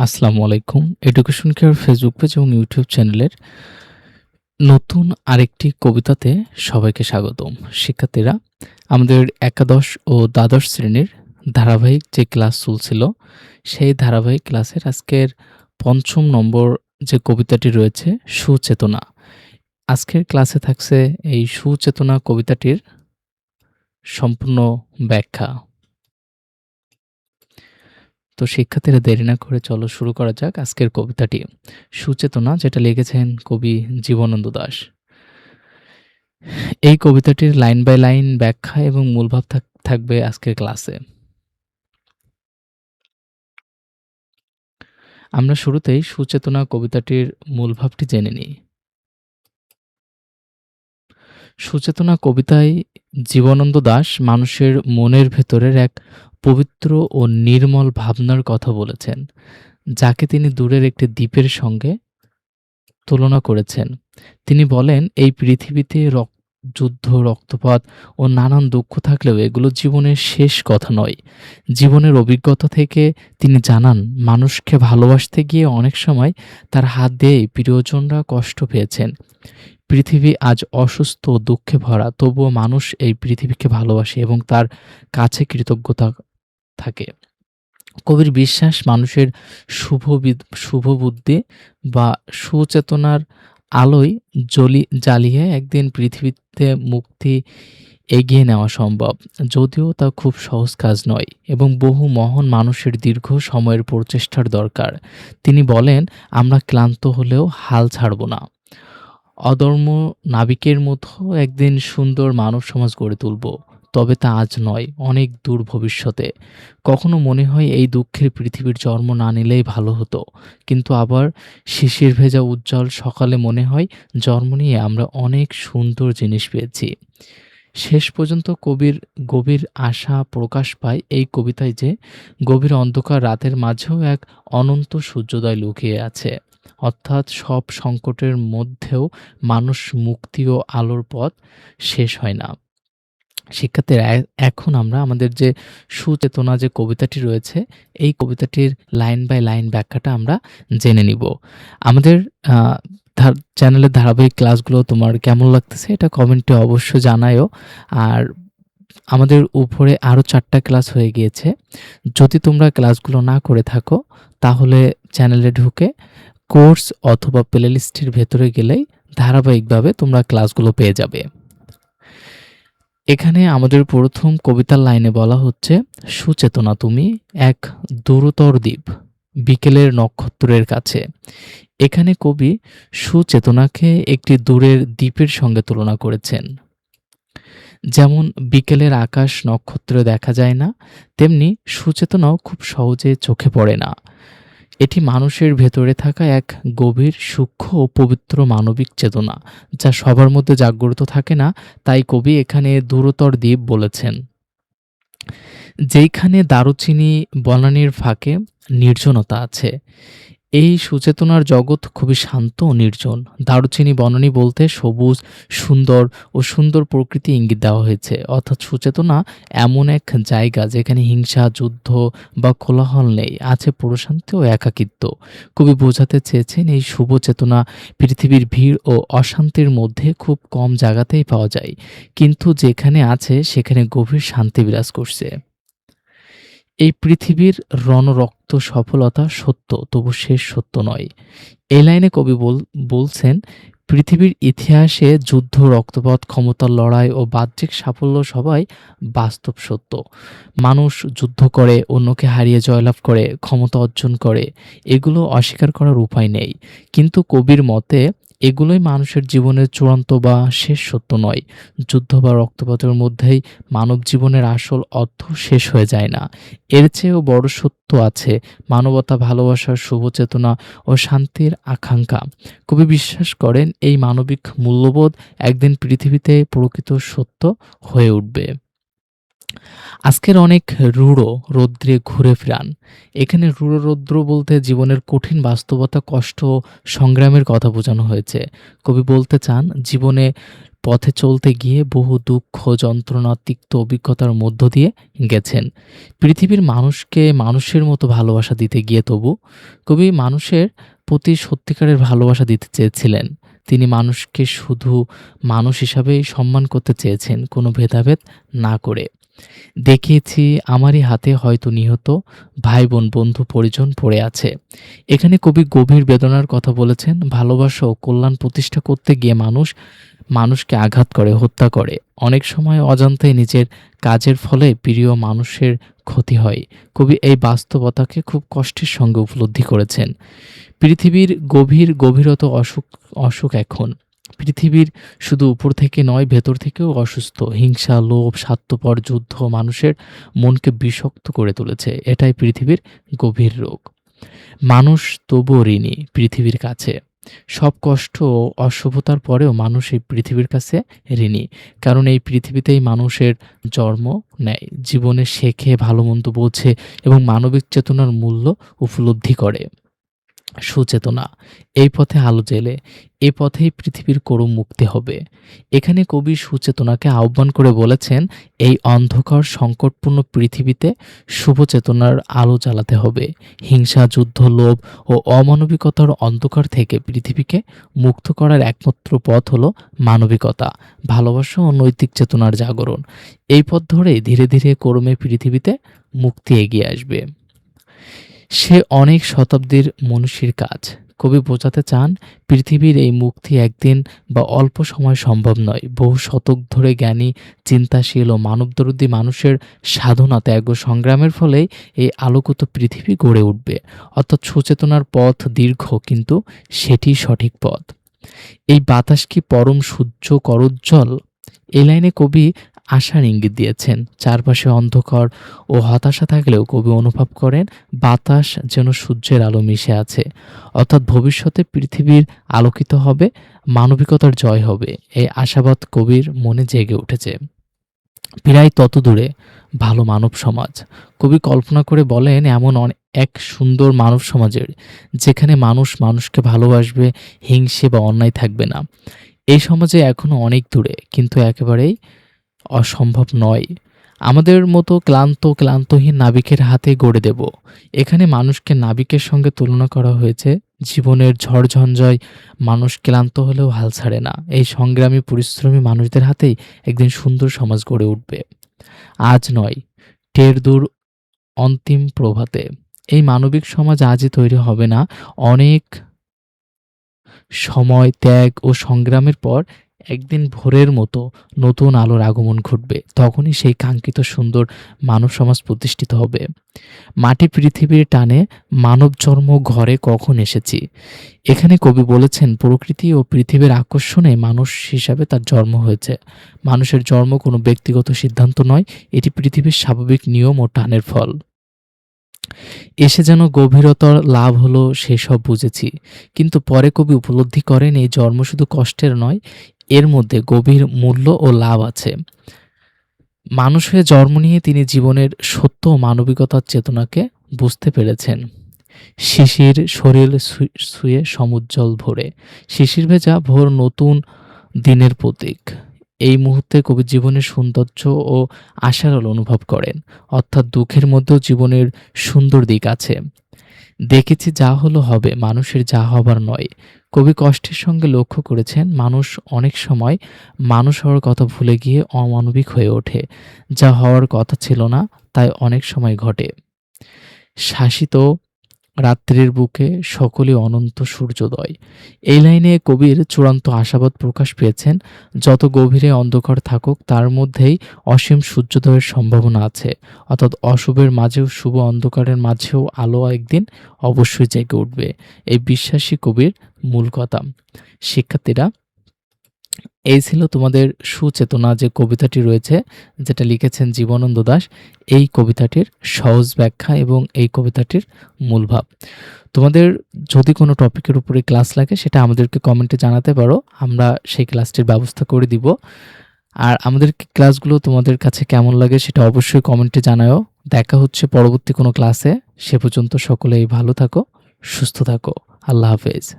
আসসালামু আলাইকুম। Education care Facebook page এবং ইউটিউব চ্যানেলের নতুন আরেকটি কবিতাতে সবাইকে স্বাগতম। শিক্ষার্থীরা, আমাদের একাদশ ও দ্বাদশ শ্রেণীর ধারাবাহিক যে ক্লাস চলছিল, সেই ধারাবাহিক ক্লাসের আজকের ৫ম নম্বর যে কবিতাটি রয়েছে, সুচেতনা। আজকের ক্লাসে থাকছে এই সুচেতনা কবিতাটির সম্পূর্ণ ব্যাখ্যা। তো শিক্ষার্থীরা দেরি না করে চলো শুরু করা যাক আজকের কবিতাটি। সুচেতনা, যেটা লিখেছেন কবি জীবনানন্দ দাশ। এই কবিতাটির লাইন বাই লাইন ব্যাখ্যা এবং মূল ভাব থাকবে আজকের ক্লাসে। আমরা শুরুতেই সুচেতনা কবিতাটির মূল ভাবটি জেনে নিই। সুচেতনা কবিতায় জীবনানন্দ দাশ মানুষের মনের ভেতরের এক পবিত্র ও নির্মল ভাবনার কথা বলেছেন, যাকে তিনি দূরের একটি দ্বীপের সঙ্গে তুলনা করেছেন। তিনি বলেন, এই পৃথিবীতে যুদ্ধ, রক্তপাত ও নানান দুঃখ থাকলেও এগুলো জীবনের শেষ কথা নয়। জীবনের অভিজ্ঞতা থেকে তিনি জানান, মানুষকে ভালোবাসতে গিয়ে অনেক সময় তার হাত দিয়েই প্রিয়জনরা কষ্ট পেয়েছেন। পৃথিবী আজ অসুস্থ ও দুঃখে ভরা, তবুও মানুষ এই পৃথিবীকে ভালোবাসে এবং তার কাছে কৃতজ্ঞতা থাকে। কবির বিশ্বাস, মানুষের শুভবুদ্ধি বা সুচেতনার আলোয় জ্বালিয়ে একদিন পৃথিবীতে মুক্তি এগিয়ে নেওয়া সম্ভব, যদিও তা খুব সহজ কাজ নয় এবং বহু মহান মানুষের দীর্ঘ সময়ের প্রচেষ্টার দরকার। তিনি বলেন, আমরা ক্লান্ত হলেও হাল ছাড়ব না। অদম্য নাবিকের মতো একদিন সুন্দর মানব সমাজ গড়ে তুলব, তবে তা আজ নয়, অনেক দূর ভবিষ্যতে। কখনো মনে হয় এই দুঃখের পৃথিবীর জন্ম না নিলেই ভালো হতো, কিন্তু আবার শিশির ভেজা উজ্জ্বল সকালে মনে হয় জন্ম নিয়ে আমরা অনেক সুন্দর জিনিস পেয়েছি। শেষ পর্যন্ত কবির গভীর আশা প্রকাশ পায় এই কবিতায় যে গভীর অন্ধকার রাতের মাঝেও এক অনন্ত সূর্যোদয় লুকিয়ে আছে। অর্থাৎ সব সংকটের মধ্যেও মানুষ মুক্তি ও আলোর পথ শেষ হয় না। শিক্ষার্থীরা, এখন আমরা আমাদের যে সুচেতনা যে কবিতাটি রয়েছে, এই কবিতাটির লাইন বাই লাইন ব্যাখ্যাটা আমরা জেনে নিব। আমাদের চ্যানেলের ধারাবাহিক ক্লাসগুলো তোমার কেমন লাগতেছে এটা কমেন্টে অবশ্যই জানায়ও। আর আমাদের উপরে আরও 4টা ক্লাস হয়ে গিয়েছে। যদি তোমরা ক্লাসগুলো না করে থাকো, তাহলে চ্যানেলে ঢুকে কোর্স অথবা প্লেলিস্টের ভেতরে গেলেই ধারাবাহিকভাবে তোমরা ক্লাসগুলো পেয়ে যাবে। এখানে আমাদের প্রথম কবিতার লাইনে বলা হচ্ছে, সুচেতনা তুমি এক দূরতর দ্বীপ, বিকেলের নক্ষত্রের কাছে। এখানে কবি সুচেতনাকে একটি দূরের দ্বীপের সঙ্গে তুলনা করেছেন। যেমন বিকেলের আকাশ নক্ষত্র দেখা যায় না, তেমনি সুচেতনাও খুব সহজে চোখে পড়ে না। এটি মানুষের ভেতরে থাকা এক গভীর, সূক্ষ্ম ও পবিত্র মানবিক চেতনা, যা সবার মধ্যে জাগ্রত থাকে না। তাই কবি এখানে দূরতর দ্বীপ বলেছেন। যেইখানে দারুচিনি বনানীর ফাঁকে নির্জনতা আছে। এই সুচেতনার জগৎ খুবই শান্ত ও নির্জন। দারুচিনি বনানী বলতে সবুজ, সুন্দর ও সুন্দর প্রকৃতি ইঙ্গিত দেওয়া হয়েছে। অর্থাৎ সুচেতনা এমন এক জায়গা যেখানে হিংসা, যুদ্ধ বা কোলাহল নেই, আছে প্রশান্তি ও একাকিত্ব। কবি বোঝাতে চেয়েছেন, এই শুভ চেতনা পৃথিবীর ভিড় ও অশান্তির মধ্যে খুব কম জায়গাতেই পাওয়া যায়, কিন্তু যেখানে আছে সেখানে গভীর শান্তি বিরাজ করছে। এই পৃথিবীর রণরক্ত সফলতা সত্য, তবু শেষ সত্য নয়। এই লাইনে কবি বলছেন, পৃথিবীর ইতিহাসে যুদ্ধ, রক্তপাত, ক্ষমতার লড়াই ও বাহ্যিক সাফল্য সবাই বাস্তব সত্য। মানুষ যুদ্ধ করে, অন্যকে হারিয়ে জয়লাভ করে, ক্ষমতা অর্জন করে, এগুলো অস্বীকার করার উপায় নেই। কিন্তু কবির মতে এগুলোই মানুষের জীবনের চূড়ান্ত বা শেষ সত্য নয়। যুদ্ধ বা রক্তপাতের মধ্যেই মানব জীবনের আসল অর্থ শেষ হয়ে যায় না। এর চেয়েও বড় সত্য আছে মানবতা, ভালোবাসা, শুভচেতনা ও শান্তির আকাঙ্ক্ষা। কবি বিশ্বাস করেন, এই মানবিক মূল্যবোধ একদিন পৃথিবীতে প্রকৃত সত্য হয়ে উঠবে। আজকের অনেক রূঢ় রৌদ্রে ঘুরে ফিরান। এখানে রূঢ় রৌদ্র বলতে জীবনের কঠিন বাস্তবতা, কষ্ট ও সংগ্রামের কথা বোঝানো হয়েছে। কবি বলতে চান, জীবনে পথে চলতে গিয়ে বহু দুঃখ, যন্ত্রণা, তিক্ত অভিজ্ঞতার মধ্য দিয়ে গেছেন। পৃথিবীর মানুষকে মানুষের মতো ভালোবাসা দিতে গিয়ে তবু কবি মানুষের প্রতি সত্যিকারের ভালোবাসা দিতে চেয়েছিলেন। তিনি মানুষকে শুধু মানুষ হিসাবেই সম্মান করতে চেয়েছেন, কোনো ভেদাভেদ না করে। দেখিয়েছি আমারই হাতে হয়তো নিহত ভাই-বোন, বন্ধু, পরিজন পড়ে আছে। এখানে কবি গভীর বেদনার কথা বলেছেন। ভালোবাসা ও কল্যাণ প্রতিষ্ঠা করতে গিয়ে মানুষ মানুষকে আঘাত করে, হত্যা করে। অনেক সময় অজান্তেই নিজের কাজের ফলে প্রিয় মানুষের ক্ষতি হয়। কবি এই বাস্তবতাকে খুব কষ্টের সঙ্গে উপলব্ধি করেছেন। পৃথিবীর গভীরতর অসুখ এখন। পৃথিবীর শুধু উপর থেকে নয়, ভেতর থেকেও অসুস্থ। হিংসা, লোভ, স্বার্থপর যুদ্ধ মানুষের মনকে বিষাক্ত করে তুলেছে। এটাই পৃথিবীর গভীর রোগ। মানুষ তবুও ঋণী পৃথিবীর কাছে। সব কষ্ট ও অশুভতার পরেও মানুষ এই পৃথিবীর কাছে ঋণী। কারণ এই পৃথিবীতেই মানুষের জন্ম নেয়, জীবনে শেখে, ভালো-মন্দ বোঝে এবং মানবিক চেতনার মূল্য উপলব্ধি করে। সুচেতনা, এই পথে আলো জ্বেলে, এ পথেই পৃথিবীর করুণ মুক্তি হবে। এখানে কবি সুচেতনাকে আহ্বান করে বলেছেন, এই অন্ধকার সংকটপূর্ণ পৃথিবীতে শুভ চেতনার আলো জ্বালাতে হবে। হিংসা, যুদ্ধ, লোভ ও অমানবিকতার অন্ধকার থেকে পৃথিবীকে মুক্ত করার একমাত্র পথ হলো মানবিকতা, ভালোবাসা ও নৈতিক চেতনার জাগরণ। এই পথ ধরেই ধীরে ধীরে ক্রমে পৃথিবীতে মুক্তি এগিয়ে আসবে। সে অনেক শতাব্দীর মনীষীর কাজ। কবি বোঝাতে চান, পৃথিবীর এই মুক্তি একদিন বা অল্প সময় সম্ভব নয়। বহু শতক ধরে জ্ঞানী, চিন্তাশীল ও মানবদরদী মানুষের সাধনা, ত্যাগ ও সংগ্রামের ফলেই এই আলোকিত পৃথিবী গড়ে উঠবে। অর্থাৎ সুচেতনার পথ দীর্ঘ, কিন্তু সেটিই সঠিক পথ। এই বাতাস কি পরম সূর্য করোজ্জ্বল? এই লাইনে কবি আশার ইঙ্গিত দিয়েছেন। চারপাশে অন্ধকার ও হতাশা থাকলেও কবি অনুভব করেন বাতাস যেন সূর্যের আলো মিশে আছে। অর্থাৎ ভবিষ্যতে পৃথিবীর আলোকিত হবে, মানবিকতার জয় হবে। এই আশাবাদ কবির মনে জেগে উঠেছে। প্রায় তত দূরে ভালো মানব সমাজ। কবি কল্পনা করে বলেন, এমন এক সুন্দর মানব সমাজের যেখানে মানুষ মানুষকে ভালোবাসবে, হিংসে বা অন্যায় থাকবে না। এই সমাজে এখনো অনেক দূরে, কিন্তু একেবারেই অসম্ভব নয়। আমাদের মতো ক্লান্তহীন নাবিকের হাতে গড়ে দেব। এখানে মানুষকে নাবিকের সঙ্গে তুলনা করা হয়েছে। জীবনের ঝড়-ঝঞ্ঝায় মানুষ ক্লান্ত হলেও হাল ছাড়ে না। এই সংগ্রামী, পরিশ্রমী মানুষদের হাতেই একদিন সুন্দর সমাজ গড়ে উঠবে। আজ নয়, টের দূর অন্তিম প্রভাতে। এই মানবিক সমাজ আজই তৈরি হবে না। অনেক সময়, ত্যাগ ও সংগ্রামের পর একদিন ভোরের মতো নতুন আলোর আগমন ঘটবে। তখনই সেই কাঙ্ক্ষিত সুন্দর মানব সমাজ প্রতিষ্ঠিত হবে। মাটি পৃথিবীর টানে মানব জন্ম ঘরে কখন এসেছি। এখানে কবি বলেছেন, প্রকৃতি ও পৃথিবীর আকর্ষণে মানুষ হিসাবে তার জন্ম হয়েছে। মানুষের জন্ম কোনো ব্যক্তিগত সিদ্ধান্ত নয়, এটি পৃথিবীর স্বাভাবিক নিয়ম ও টানের ফল। এসে যেন গভীরতর লাভ হলো, সেসব বুঝেছি। কিন্তু পরে কবি উপলব্ধি করেন, এই জন্ম শুধু কষ্টের নয়, এর মধ্যে গভীর মূল্য ও লাভ আছে। মানুষ হয়ে জন্ম নিয়ে তিনি জীবনের সত্য ও মানবিকতার চেতনাকে বুঝতে পেরেছেন। শিশির শরীর ছুঁয়ে সমুজ্জ্বল ভোরে। শিশির ভেজা ভোর নতুন দিনের প্রতীক। এই মুহূর্তে কবি জীবনের সৌন্দর্য ও আশার আলো অনুভব করেন। অর্থাৎ দুঃখের মধ্যেও জীবনের সুন্দর দিক আছে। দেখেছি যা হলো হবে, মানুষের যা হবার নয়। কবি কষ্টের সঙ্গে লক্ষ্য করেছেন, মানুষ অনেক সময় মানুষ হওয়ার কথা ভুলে গিয়ে অমানবিক হয়ে ওঠে। যা হওয়ার কথা ছিল না, তাই অনেক সময় ঘটে। শাসিত রাত্রির বুকে সকলই অনন্ত সূর্যোদয়। এই লাইনে কবির চূড়ান্ত আশাবাদ প্রকাশ পেয়েছেন। যত গভীরে অন্ধকার থাকুক, তার মধ্যেই অসীম সূর্যোদয়ের সম্ভাবনা আছে। অর্থাৎ অশুভের মাঝেও শুভ, অন্ধকারের মাঝেও আলো একদিন অবশ্যই জেগে উঠবে। এই বিশ্বাসী কবির মূল কথা। শিক্ষার্থীরা, এই ছিল তোমাদের সুচেতনা যে কবিতাটি রয়েছে, যেটা লিখেছেন জীবনানন্দ দাশ। এই কবিতাটির সহজ ব্যাখ্যা এবং এই কবিতাটির মূল ভাব। তোমাদের যদি কোনো টপিকের উপরে ক্লাস লাগে, সেটা আমাদেরকে কমেন্টে জানাতে পারো। আমরা সেই ক্লাসটির ব্যবস্থা করে দিব। আর আমাদের ক্লাসগুলো তোমাদের কাছে কেমন লাগে সেটা অবশ্যই কমেন্টে জানাও। দেখা হচ্ছে পরবর্তী কোনো ক্লাসে। সে পর্যন্ত সকলেই ভালো থাকো, সুস্থ থাকো। আল্লাহ হাফেজ।